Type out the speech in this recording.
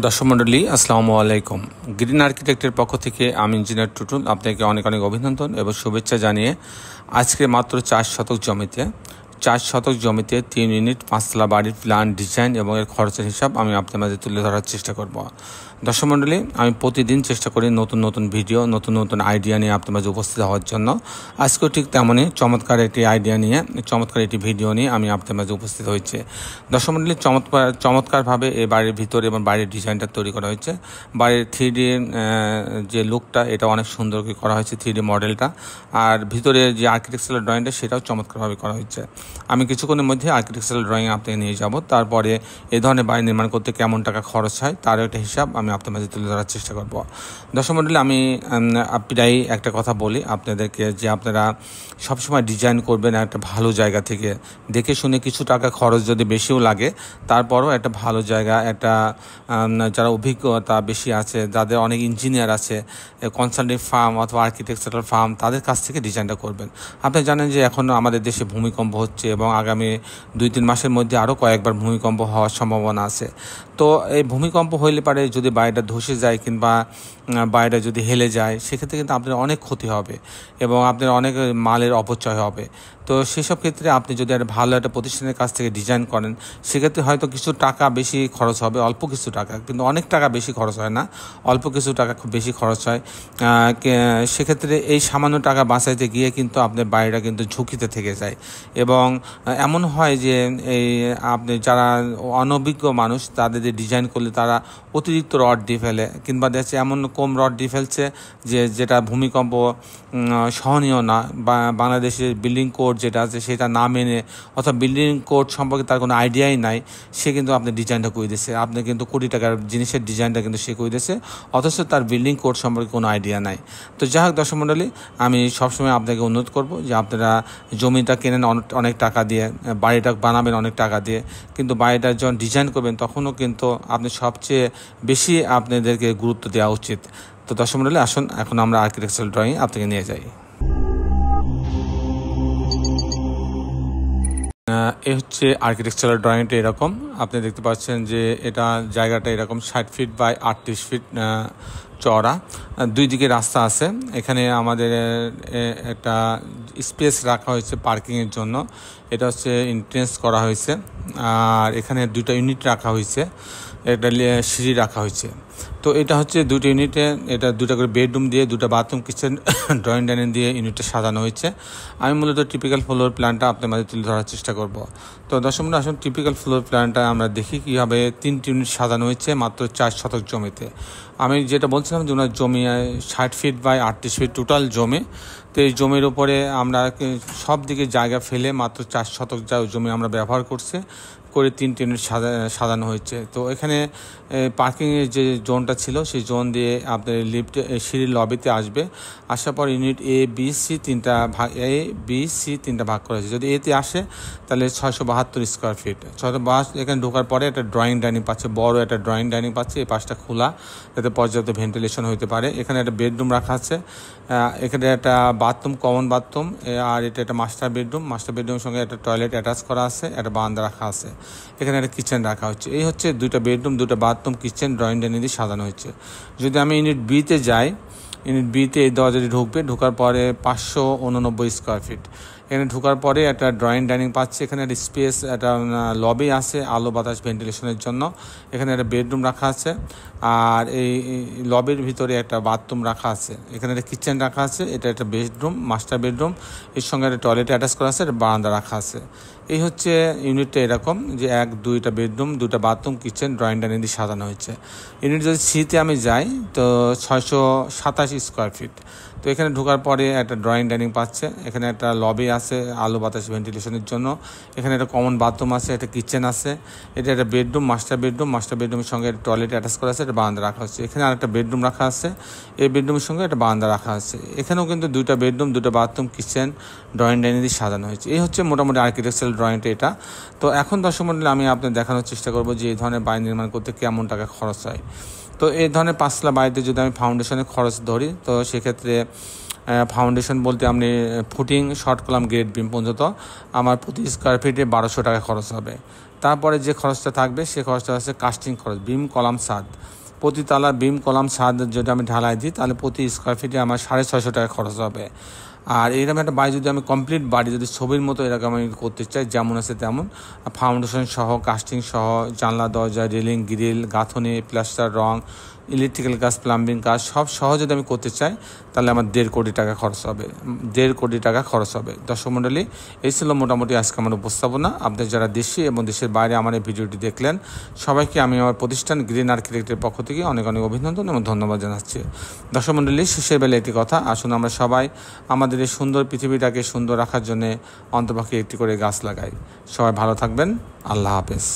দর্শক মণ্ডলী আসসালামু আলাইকুম। গ্রিন আর্কিটেক্টের পক্ষ থেকে আমি ইঞ্জিনিয়ার টুটুল আপনাকে অনেক অনেক অভিনন্দন এবং শুভেচ্ছা জানিয়ে আজকে মাত্র 4 শতক জমিতে 3 ইউনিট 5 তলা বাড়ির প্ল্যান ডিজাইন এবং এর খরচের হিসাব আমি আপনাদের মাঝে তুলে ধরার চেষ্টা করব। দর্শক মণ্ডলী, আমি প্রতিদিন চেষ্টা করি নতুন নতুন ভিডিও নতুন নতুন আইডিয়া নিয়ে আপনাদের মাঝে উপস্থিত হওয়ার জন্য। আজকেও ঠিক তেমনই চমৎকার একটি আইডিয়া নিয়ে চমৎকার একটি ভিডিও নিয়ে আমি আপনাদের মাঝে উপস্থিত হয়েছে। দর্শক মণ্ডলী, চমৎকারভাবে এই বাড়ির ভিতরে এবং বাইরের ডিজাইনটা তৈরি করা হয়েছে। বাড়ির 3D যে লুকটা এটা অনেক সুন্দর করা হয়েছে, 3D মডেলটা, আর ভিতরে যে আর্কিটেকচারাল ড্রয়িংটা সেটাও চমৎকারভাবে করা হয়েছে। আমি কিছুক্ষণের মধ্যে আর্কিটেকচারাল ড্রয়িং আপনাকে নিয়ে যাব, তারপরে এই ধরনের বাড়ি নির্মাণ করতে কেমন টাকা খরচ হয় তারও একটা হিসাব আমি আপনার মাঝে তুলে ধরার চেষ্টা করব। দর্শক মণ্ডলী, আমি প্রায় একটা কথা বলি আপনাদেরকে যে আপনারা সবসময় ডিজাইন করবেন একটা ভালো জায়গা থেকে, দেখে শুনে। কিছু টাকা খরচ যদি বেশিও লাগে তারপরও একটা ভালো জায়গা, একটা যারা অভিজ্ঞতা বেশি আছে, যাদের অনেক ইঞ্জিনিয়ার আছে, কনসাল্টিং ফার্ম অথবা আর্কিটেকচারাল ফার্ম, তাদের কাছ থেকে ডিজাইনটা করবেন। আপনি জানেন যে এখন আমাদের দেশে ভূমিকম্প হচ্ছে এবং আগামী 2-3 মাসের মধ্যে আরও কয়েকবার ভূমিকম্প হওয়ার সম্ভাবনা আছে। তো এই ভূমিকম্প হইলে পারে যদি বাড়িটা ধসে যায় কিংবা বাড়িটা যদি হেলে যায়, সেক্ষেত্রে কিন্তু আপনার অনেক ক্ষতি হবে এবং আপনার অনেক মালের অপচয় হবে। তো সেসব ক্ষেত্রে আপনি যদি একটা ভালো একটা প্রতিষ্ঠানের কাছ থেকে ডিজাইন করেন, সেক্ষেত্রে হয়তো কিছু টাকা বেশি খরচ হবে, অল্প কিছু টাকা, কিন্তু অনেক টাকা বেশি খরচ হয় না, অল্প কিছু টাকা খুব বেশি খরচ হয়। সেক্ষেত্রে এই সামান্য টাকা বাঁচাইতে গিয়ে কিন্তু আপনার বাড়িটা কিন্তু ঝুঁকিতে থেকে যায় এবং এমন হয় যে এই আপনি যারা অনভিজ্ঞ মানুষ তাদের যে ডিজাইন করলে তারা অতিরিক্ত রড দিয়ে ফেলে কিংবা দেখছে এমন কম রড দিয়ে ফেলছে যেটা ভূমিকম্প সহনীয় না, বা বাংলাদেশের বিল্ডিং কোড যেটা আছে সেটা না মেনে অথবা বিল্ডিং কোড সম্পর্কে তার কোনো আইডিয়াই নাই, সে কিন্তু আপনার ডিজাইনটা করে দিয়েছে। আপনি কিন্তু কোটি টাকার জিনিসের ডিজাইনটা কিন্তু সে করে দিয়েছে, অথচ তার বিল্ডিং কোড সম্পর্কে কোনো আইডিয়া নাই। তো যাই হোক দর্শক মণ্ডলী, আমি সবসময় আপনাকে অনুরোধ করব যে আপনারা জমিটা কেনেন অনেক টাকা দিয়ে, বাড়িটা বানাবেন অনেক টাকা দিয়ে, কিন্তু বাড়িটা যখন ডিজাইন করবেন তখনও কিন্তু আপনি সবচেয়ে বেশি আপনাদেরকে গুরুত্ব দেওয়া উচিত। তো দর্শক মণ্ডলী, আসুন এখন আমরা আর্কিটেকচারাল ড্রয়িং আপনাকে নিয়ে যাই। এ হচ্ছে আর্কিটেকচারাল ড্রয়িংটা এরকম। আপনি দেখতে পাচ্ছেন যে এটা জায়গাটা এরকম 60 ফিট বাই 38 ফিট চওড়া, 2 দিকে রাস্তা আছে। এখানে আমাদের একটা স্পেস রাখা হয়েছে পার্কিংয়ের জন্য, এটা হচ্ছে এন্ট্রেন্স করা হয়েছে। আর এখানে 2টা ইউনিট রাখা হয়েছে, একটা সিঁড়ি রাখা হয়েছে। তো এটা হচ্ছে 2টা ইউনিটে, এটা 2টা করে বেডরুম দিয়ে 2টা বাথরুম কিচেন ড্রয়িং ডাইনিং দিয়ে ইউনিটটা সাজানো হয়েছে। আমি মূলত টিপিক্যাল ফ্লোর প্ল্যানটা আপনার মাঝে তুলে ধরার চেষ্টা করব। তো দর্শক বন্ধু, আসুন টিপিক্যাল ফ্লোর প্ল্যানটা আমরা দেখি কীভাবে 3টি ইউনিট সাজানো হয়েছে মাত্র 4 শতক জমিতে। আমি যেটা বলছিলাম যে ওনার জমি 60 ফিট বাই 38 ফিট টোটাল জমি। তো এই জমির উপরে আমরা সব দিকে জায়গা ফেলে মাত্র 4 শতক জমি আমরা ব্যবহার করে 3টি ইউনিট সাজানো হয়েছে। তো এখানে পার্কিংয়ের যে জোনটা ছিল সেই জোন দিয়ে আপনার লিফট সিঁড়ির লবিতে আসবে। আসার পর ইউনিট এ বি সি তিনটা ভাগ করা হয়েছে। যদি এতে আসে তাহলে 672 স্কোয়ার ফিট, 672। এখানে ঢোকার পরে একটা ড্রয়িং ডাইনিং পাচ্ছে, বড় একটা ড্রয়িং ডাইনিং পাচ্ছে, এই পাশটা খোলা যাতে পর্যাপ্ত ভেন্টিলেশন হতে পারে। এখানে একটা বেডরুম রাখা আছে, এখানে একটা বাথরুম, কমন বাথরুম, আর এটা একটা মাস্টার বেডরুমের সঙ্গে একটা টয়লেট অ্যাটাচ করা আছে, একটা বারান্দা রাখা আছে। এখানে একটা কিচেন রাখা হচ্ছে। এই হচ্ছে 2টা বেডরুম, 2টা বাথরুম, কিচেন, ড্রয়িং ডাইনিং দিয়ে সাজানো হয়েছে। যদি আমি ইউনিট বিতে যাই, ইউনিট বিতে এই দরজাটি ঢোকার পরে 589 স্কোয়ার ফিট। এখানে ঢোকার পরে একটা ড্রয়িং ডাইনিং পাচ্ছে, এখানে একটা স্পেস, একটা লবি আছে আলো বাতাস ভেন্টিলেশনের জন্য। এখানে একটা বেডরুম রাখা আছে, আর এই লবির ভিতরে একটা বাথরুম রাখা আছে। এখানে একটা কিচেন রাখা আছে, এটা একটা বেডরুম, মাস্টার বেডরুম, এর সঙ্গে একটা টয়লেট অ্যাটাচ করা আছে, একটা বারান্দা রাখা আছে। এই হচ্ছে ইউনিটটা এরকম যে 2টা বেডরুম, 2টা বাথরুম, কিচেন, ড্রয়িং ডাইনিং দিয়ে সাজানো হয়েছে। ইউনিট যদি সিতে আমি যাই তো 627 স্কোয়ার ফিট। তো এখানে ঢোকার পরে একটা ড্রয়িং ডাইনিং পাচ্ছে, এখানে একটা লবি আছে আলো বাতাস ভেন্টিলেশনের জন্য, এখানে একটা কমন বাথরুম আছে, একটা কিচেন আছে, এটা একটা বেডরুম, মাস্টার বেডরুমের সঙ্গে একটা টয়লেট অ্যাটাচ করা আছে, একটা বারান্দা রাখা হচ্ছে। এখানে আরেকটা বেডরুম রাখা আছে, এই বেডরুমের সঙ্গে একটা বারান্দা রাখা আছে। এখানেও কিন্তু 2টা বেডরুম, 2টা বাথরুম, কিচেন, ড্রয়িং ডাইনিং দিয়ে সাজানো হয়েছে। এই হচ্ছে মোটামুটি আর্কিটেকচারাল ড্রয়িংটা এটা। তো এখন দর্শক মণ্ডলী, আমি আপনাদের দেখানোর চেষ্টা করব যে এই ধরনের বাড়ি নির্মাণ করতে কেমন টাকা খরচ হয়। তো এই ধরনের 5 তলা বাড়িতে যদি আমি ফাউন্ডেশনের খরচ ধরি, তো সেক্ষেত্রে ফাউন্ডেশন বলতে আপনি footing, short column, grade beam পর্যন্ত আমার প্রতি স্কোয়ার ফিটে 1200 টাকা খরচ হবে। তারপরে যে খরচটা থাকবে সে খরচটা হচ্ছে কাস্টিং খরচ, বিম কলাম ছাদ। প্রতি তলা বিম কলাম ছাদ যদি আমি ঢালাই দিই তাহলে প্রতি স্কোয়ার ফিটে আমার 650 টাকা খরচ হবে। আর এরকম একটা বাড়ি যদি আমি কমপ্লিট বাড়ি যদি ছবির মতো এরকম আমি করতে চাই, যেমন আছে তেমন, ফাউন্ডেশন সহ, কাস্টিং সহ, জানলা দরজা, রেলিং, গ্রিল, গাঁথনি, প্লাস্টার, রং, ইলেকট্রিক্যাল কাজ, প্লাম্বিং কাজ সব সহ যদি আমি করতে চাই তাহলে আমার 1.5 কোটি টাকা খরচ হবে। 1.5 কোটি টাকা খরচ হবে। দর্শক মণ্ডলী, এই ছিল মোটামুটি আজকে আমার উপস্থাপনা। আপনাদের যারা দেশে এবং দেশের বাইরে আমার এই ভিডিওটি দেখলেন সবাইকে আমি আমার প্রতিষ্ঠান গ্রিন আর্কিটেক্টের পক্ষ থেকে অনেক অনেক অভিনন্দন এবং ধন্যবাদ জানাচ্ছি। দর্শক মণ্ডলী, শেষের বেলা একটি কথা, আসুন আমরা সবাই আমাদের এই সুন্দর পৃথিবীটাকে সুন্দর রাখার জন্য অন্তপক্ষে একটি করে গাছ লাগাই। সবাই ভালো থাকবেন। আল্লাহ হাফেজ।